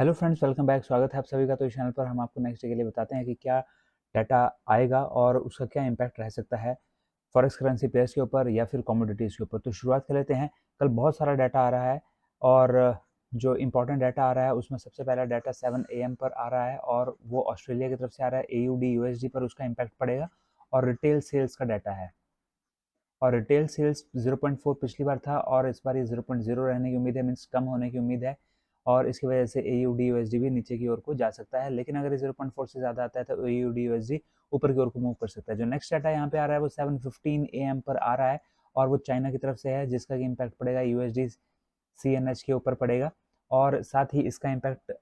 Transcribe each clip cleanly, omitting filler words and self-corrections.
Hello friends, welcome back. स्वागत है आप सभी का। तो इस चैनल पर हम आपको नेक्स्ट डे के लिए बताते हैं कि क्या डाटा आएगा और उसका क्या इम्पैक्ट रह सकता है फॉरेक्स करेंसी पेयर्स के ऊपर या फिर कमोडिटीज़ के ऊपर। तो शुरुआत कर लेते हैं। कल बहुत सारा डाटा आ रहा है और जो इम्पोर्टेंट डाटा आ रहा है उसमें सबसे पहला डाटा 7 AM पर आ रहा है और वो ऑस्ट्रेलिया की तरफ से आ रहा है। AUD USD पर उसका इम्पैक्ट पड़ेगा और रिटेल सेल्स का डाटा है। और रिटेल सेल्स 0.4 पिछली बार था और इस बार ये 0.0 रहने की उम्मीद है, मीन्स कम होने की उम्मीद है। और इसकी वजह से AUD USD भी नीचे की ओर को जा सकता है, लेकिन अगर ये 0.4 से ज़्यादा आता है तो AUD USD ऊपर की ओर को मूव कर सकता है। जो नेक्स्ट डाटा यहाँ पे आ रहा है वो 7:15 AM पर आ रहा है और वो चाइना की तरफ से है, जिसका कि इम्पैक्ट पड़ेगा USD CNH के ऊपर पड़ेगा। और साथ ही इसका इम्पैक्ट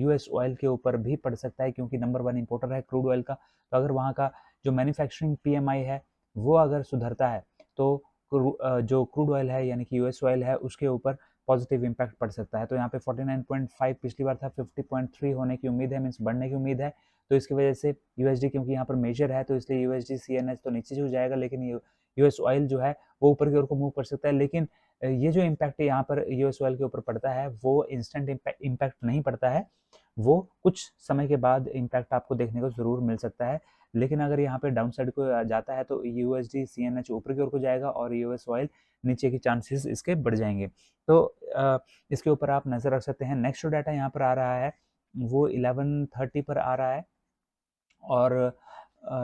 US ऑयल के ऊपर भी पड़ सकता है, क्योंकि नंबर 1 इंपोर्टर है क्रूड ऑयल का। तो अगर वहाँ का जो मैन्युफैक्चरिंग PMI है वो अगर सुधरता है तो जो क्रूड ऑयल है यानी कि US ऑयल है उसके ऊपर पॉजिटिव इम्पैक्ट पड़ सकता है। तो यहाँ पे 49.5 पिछली बार था, 50.3 होने की उम्मीद है, मीन्स बढ़ने की उम्मीद है। तो इसकी वजह से USD क्योंकि यहाँ पर मेजर है तो इसलिए USD CNH तो नीचे झुक जाएगा, लेकिन US ऑयल जो है वो ऊपर की ओर को मूव कर सकता है। लेकिन ये जो इम्पैक्ट यहाँ पर US ऑयल के ऊपर पड़ता है वो इंस्टेंट इम्पैक्ट नहीं पड़ता है, वो कुछ समय के बाद इम्पैक्ट आपको देखने को ज़रूर मिल सकता है। लेकिन अगर यहाँ पे डाउन साइड को जाता है तो USD CNH ऊपर की ओर को जाएगा और US ऑयल नीचे की चांसेस इसके बढ़ जाएंगे। तो इसके ऊपर आप नज़र रख सकते हैं। नेक्स्ट जो डाटा यहाँ पर आ रहा है वो 11:30 पर आ रहा है और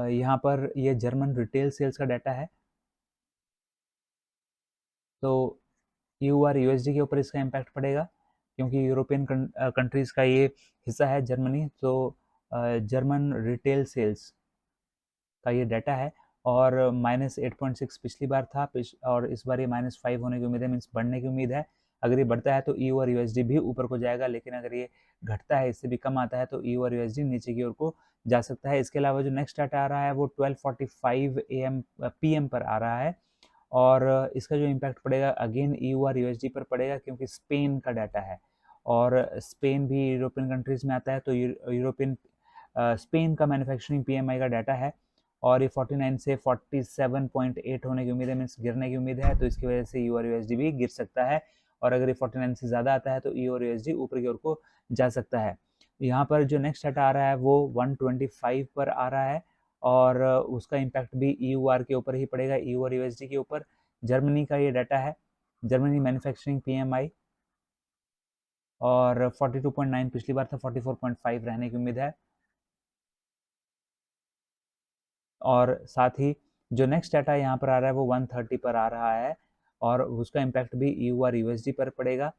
यहाँ पर ये जर्मन रिटेल सेल्स का डाटा है। तो EUR USD के ऊपर इसका इम्पैक्ट पड़ेगा, क्योंकि यूरोपियन कंट्रीज़ का ये हिस्सा है जर्मनी। तो जर्मन रिटेल सेल्स का ये डाटा है और -8.6 पिछली बार था और इस बार ये -5 होने की उम्मीद है, मीन्स बढ़ने की उम्मीद है। अगर ये बढ़ता है तो EU और USD भी ऊपर को जाएगा, लेकिन अगर ये घटता है, इससे भी कम आता है, तो EU और USD नीचे की ओर को जा सकता है। इसके अलावा जो नेक्स्ट डाटा आ रहा है वो 12:45 PM पर आ रहा है और इसका जो इम्पैक्ट पड़ेगा अगेन EU और USD पर पड़ेगा, क्योंकि स्पेन का डाटा है और स्पेन भी यूरोपियन कंट्रीज़ में आता है। तो यूरोपियन स्पेन का मैन्युफैक्चरिंग PMI का डाटा है और ये 49 से 47.8 होने की उम्मीद है, मीन्स गिरने की उम्मीद है। तो इसकी वजह से EU और USD भी गिर सकता है और अगर ये 49 से ज़्यादा आता है तो EU और USD ऊपर की ओर को जा सकता है। यहाँ पर जो नेक्स्ट डाटा आ रहा है वो 125 पर आ रहा है और उसका इम्पैक्ट भी EUR के ऊपर ही पड़ेगा, EU और USD के ऊपर। जर्मनी का ये डाटा है, जर्मनी मैन्युफैक्चरिंग PMI, और 42.9 पिछली बार था, 44.5 रहने की उम्मीद है। और साथ ही जो नेक्स्ट डाटा यहाँ पर आ रहा है वो 130 पर आ रहा है और उसका इम्पैक्ट भी EU और USD पर पड़ेगा,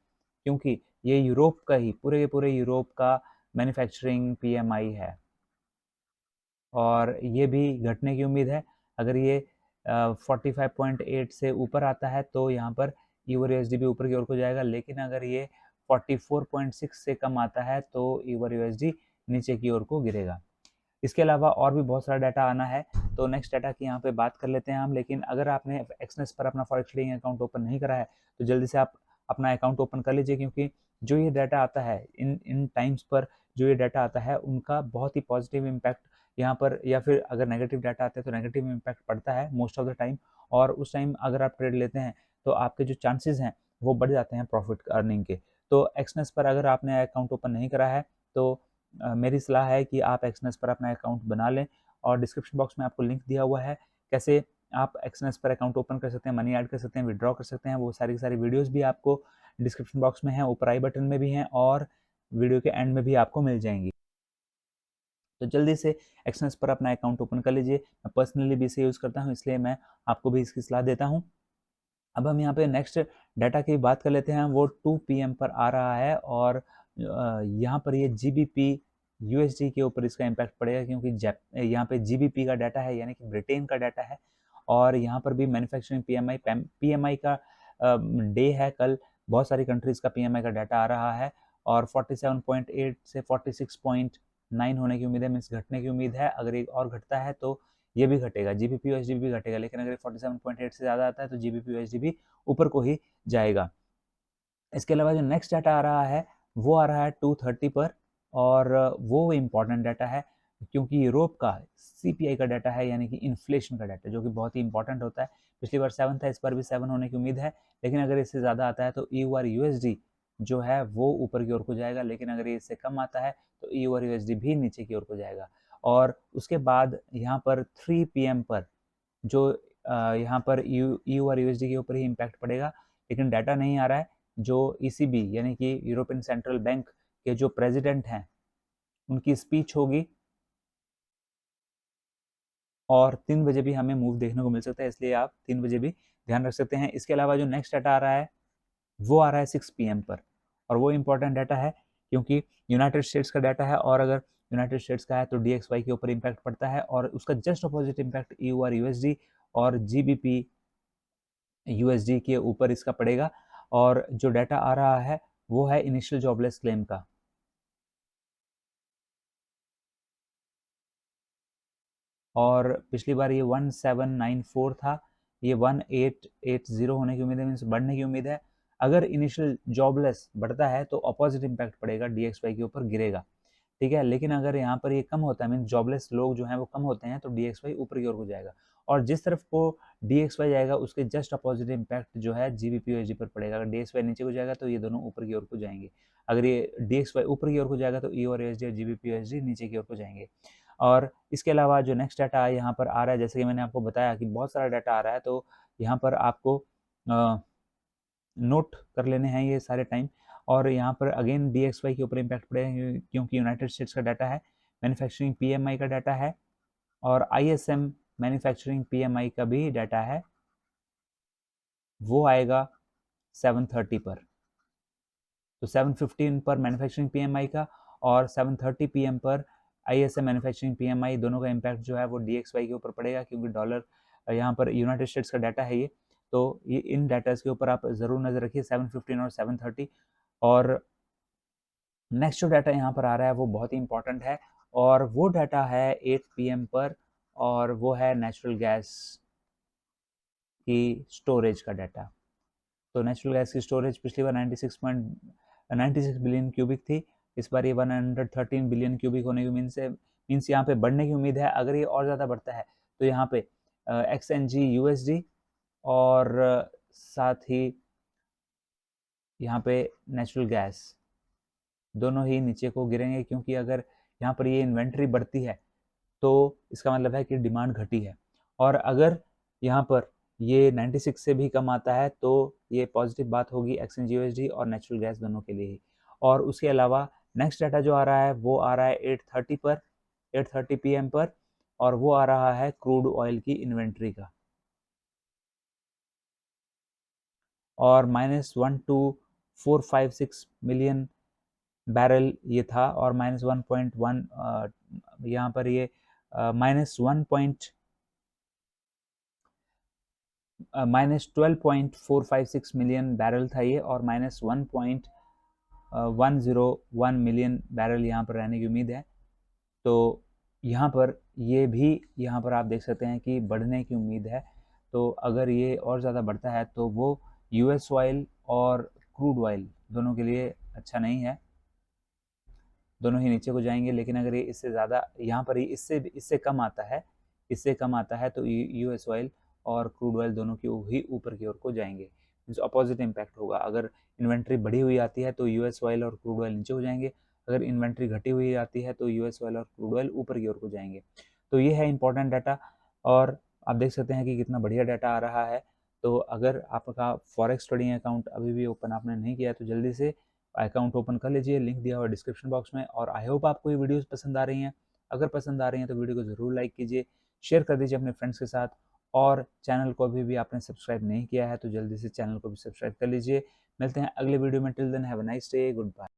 क्योंकि ये यूरोप का ही पूरे के पूरे यूरोप का मैन्युफैक्चरिंग PMI है और ये भी घटने की उम्मीद है। अगर ये 45.8 से ऊपर आता है तो यहाँ पर EU और USD भी ऊपर की ओर को जाएगा, लेकिन अगर ये 44.6 से कम आता है तो EU और USD नीचे की ओर को गिरेगा। इसके अलावा और भी बहुत सारा डाटा आना है, तो नेक्स्ट डाटा की यहाँ पे बात कर लेते हैं हम। लेकिन अगर आपने एक्सनेस पर अपना फॉरेक्स ट्रेडिंग अकाउंट ओपन नहीं करा है तो जल्दी से आप अपना अकाउंट ओपन कर लीजिए, क्योंकि जो ये डाटा आता है इन इन टाइम्स पर, जो ये डाटा आता है उनका बहुत ही पॉजिटिव इम्पैक्ट यहाँ पर, या फिर अगर नेगेटिव डाटा आते हैं तो नेगेटिव इम्पैक्ट पड़ता है मोस्ट ऑफ द टाइम। और उस टाइम अगर आप ट्रेड लेते हैं तो आपके जो चांसेस हैं वो बढ़ जाते हैं प्रॉफिट अर्निंग के। तो एक्सनेस पर अगर आपने अकाउंट ओपन नहीं करा है तो मेरी सलाह है कि आप एक्सनेस पर अपना अकाउंट बना लें और डिस्क्रिप्शन बॉक्स में आपको लिंक दिया हुआ है कैसे आप एक्सनेस पर अकाउंट ओपन कर सकते हैं, मनी ऐड कर सकते हैं, विड्रॉ कर सकते हैं। वो सारी की सारी वीडियोस भी आपको डिस्क्रिप्शन बॉक्स में है, ऊपर आई बटन में भी हैं और वीडियो के एंड में भी आपको मिल जाएंगी। तो जल्दी से एक्सनेस पर अपना अकाउंट ओपन कर लीजिए। मैं पर्सनली भी इसे यूज़ करता हूँ, इसलिए मैं आपको भी इसकी सलाह देता हूँ। अब हम यहाँ पे नेक्स्ट डाटा की बात कर लेते हैं। वो 2 PM पर आ रहा है और यहाँ पर ये GBP USD के ऊपर इसका इम्पैक्ट पड़ेगा, क्योंकि यहाँ पे GBP का डाटा है यानी कि ब्रिटेन का डाटा है और यहाँ पर भी मैन्युफैक्चरिंग PMI का डे है कल। बहुत सारी कंट्रीज़ का PMI का डाटा आ रहा है और 47.8 से 46.9 होने की उम्मीद है, मीन्स घटने की उम्मीद है। अगर एक और घटता है तो ये भी घटेगा, GBP USD भी घटेगा, लेकिन अगर 47.8 से ज़्यादा आता है तो GBP USD भी ऊपर को ही जाएगा। इसके अलावा जो नेक्स्ट डाटा आ रहा है वो आ रहा है 2:30 पर और वो इम्पॉर्टेंट डाटा है, क्योंकि यूरोप का CPI का डाटा है यानी कि इन्फ्लेशन का डाटा, जो कि बहुत ही इंपॉर्टेंट होता है। पिछली बार 7 था, इस बार भी 7 होने की उम्मीद है, लेकिन अगर इससे ज़्यादा आता है तो EU और USD जो है वो ऊपर की ओर को जाएगा, लेकिन अगर ये इससे कम आता है तो EU और USD भी नीचे की ओर को जाएगा। और उसके बाद यहाँ पर 3 PM पर जो यहाँ पर EU और USD के ऊपर ही इम्पैक्ट पड़ेगा, लेकिन डाटा नहीं आ रहा है। जो ECB यानी कि यूरोपियन सेंट्रल बैंक के जो प्रेसिडेंट हैं उनकी स्पीच होगी और 3 बजे भी हमें मूव देखने को मिल सकता है, इसलिए आप 3 बजे भी ध्यान रख सकते हैं। इसके अलावा जो नेक्स्ट डाटा आ रहा है वो आ रहा है 6 PM पर, और वो इम्पोर्टेंट डाटा है क्योंकि यूनाइटेड स्टेट्स का डाटा है, और अगर यूनाइटेड स्टेट्स का है तो DXY के ऊपर इम्पैक्ट पड़ता है और उसका जस्ट अपोजिट इम्पैक्ट EU और USD और GBP USD के ऊपर इसका पड़ेगा। और जो डाटा आ रहा है वो है इनिशियल जॉबलेस क्लेम का। और पिछली बार ये 1794 था, ये 1880 होने की उम्मीद है, मीन्स बढ़ने की उम्मीद है। अगर इनिशियल जॉबलेस बढ़ता है तो अपोजिट इम्पैक्ट पड़ेगा, DXY के ऊपर गिरेगा, ठीक है। लेकिन अगर यहाँ पर ये कम होता है, मीन जॉबलेस लोग जो हैं वो कम होते हैं, तो DXY ऊपर की ओर को जाएगा। और जिस तरफ को DXY जाएगा उसके जस्ट अपोजिट इम्पैक्ट जो है GBP USD पर पड़ेगा। अगर DXY नीचे को जाएगा तो ये दोनों ऊपर की ओर को जाएंगे, अगर ये DXY ऊपर की ओर को जाएगा तो EU और USD और GBP USD नीचे की ओर को जाएंगे। और इसके अलावा जो नेक्स्ट डाटा यहाँ पर आ रहा है, जैसे कि मैंने आपको बताया कि बहुत सारा डाटा आ रहा है, तो यहाँ पर आपको नोट कर लेने हैं ये सारे टाइम। और यहाँ पर अगेन DXY के ऊपर इम्पैक्ट पड़ेगा क्योंकि यूनाइटेड स्टेट्स का डाटा है, मैन्युफैक्चरिंग PMI का डाटा है, और ISM मैन्युफैक्चरिंग PMI का भी डाटा है, वो आएगा 7:30 पर। तो 7:15 पर मैन्युफैक्चरिंग PMI का और 7:30 PM पर ISM मैन्युफैक्चरिंग PMI, दोनों का इम्पैक्ट जो है वो DXY के ऊपर पड़ेगा क्योंकि डॉलर यहाँ पर यूनाइटेड स्टेट्स का डाटा है ये। तो ये इन डाटाज के ऊपर आप ज़रूर नज़र रखिए, 7:15 और 7:30। और नेक्स्ट जो डाटा यहाँ पर आ रहा है वो बहुत ही इंपॉर्टेंट है, और वो डाटा है 8 PM पर, और वो है नेचुरल गैस की स्टोरेज का डाटा। तो नेचुरल गैस की स्टोरेज पिछली बार 96 बिलियन क्यूबिक थी, इस बार ये 113 बिलियन क्यूबिक होने की मीन्स यहाँ पे बढ़ने की उम्मीद है। अगर ये और ज़्यादा बढ़ता है तो यहाँ पे XNG USD और साथ ही यहाँ पे नेचुरल गैस दोनों ही नीचे को गिरेंगे, क्योंकि अगर यहाँ पर ये इन्वेंट्री बढ़ती है तो इसका मतलब है कि डिमांड घटी है। और अगर यहाँ पर ये 96 से भी कम आता है तो ये पॉजिटिव बात होगी XNG USD और नेचुरल गैस दोनों के लिए ही। और उसके अलावा नेक्स्ट डाटा जो आ रहा है वो आ रहा है 8:30 पर, 8:30 PM पर, और वो आ रहा है क्रूड ऑयल की इन्वेंट्री का। और -12456 मिलियन बैरल ये था, और -1.1 यहाँ पर ये -12.456 मिलियन बैरल था ये, और -1.101 मिलियन बैरल यहाँ पर रहने की उम्मीद है। तो यहाँ पर ये भी यहाँ पर आप देख सकते हैं कि बढ़ने की उम्मीद है। तो अगर ये और ज़्यादा बढ़ता है तो वो US ऑयल और क्रूड ऑयल दोनों के लिए अच्छा नहीं है, दोनों ही नीचे को जाएंगे। लेकिन अगर ये इससे ज़्यादा यहाँ पर ही इससे कम आता है, इससे कम आता है, तो US ऑयल और क्रूड ऑयल दोनों की ही ऊपर की ओर को जाएंगे, जो अपोजिट इम्पैक्ट होगा। अगर इन्वेंट्री बढ़ी हुई आती है तो US ऑयल और क्रूड ऑयल नीचे हो जाएंगे, अगर इन्वेंट्री घटी हुई आती है तो US ऑयल और क्रूड ऑयल ऊपर की ओर को जाएंगे। तो ये है इंपॉर्टेंट डाटा, और आप देख सकते हैं कि कितना बढ़िया डाटा आ रहा है। तो अगर आपका फॉरेक्स ट्रेडिंग अकाउंट अभी भी ओपन आपने नहीं किया है तो जल्दी से अकाउंट ओपन कर लीजिए, लिंक दिया हुआ डिस्क्रिप्शन बॉक्स में। और आई होप आपको ये वीडियोस पसंद आ रही हैं। अगर पसंद आ रही हैं तो वीडियो को ज़रूर लाइक कीजिए, शेयर कर दीजिए अपने फ्रेंड्स के साथ, और चैनल को अभी भी आपने सब्सक्राइब नहीं किया है तो जल्दी से चैनल को भी सब्सक्राइब कर लीजिए। मिलते हैं अगले वीडियो में, till then have a nice day, good bye.